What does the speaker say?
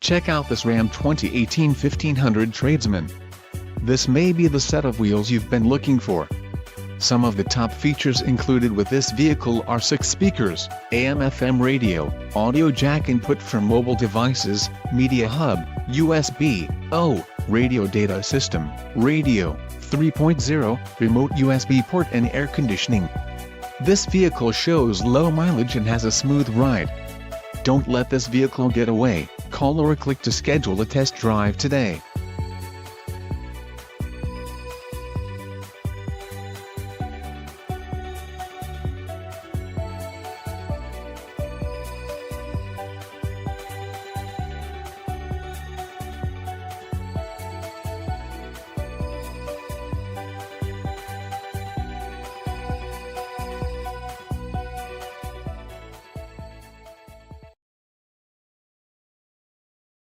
Check out this Ram 2018 1500 Tradesman. This may be the set of wheels you've been looking for. Some of the top features included with this vehicle are 6 speakers, AM/FM radio, audio jack input for mobile devices, media hub, USB, radio data system, radio, 3.0, remote USB port and air conditioning. This vehicle shows low mileage and has a smooth ride. Don't let this vehicle get away. Call or click to schedule a test drive today.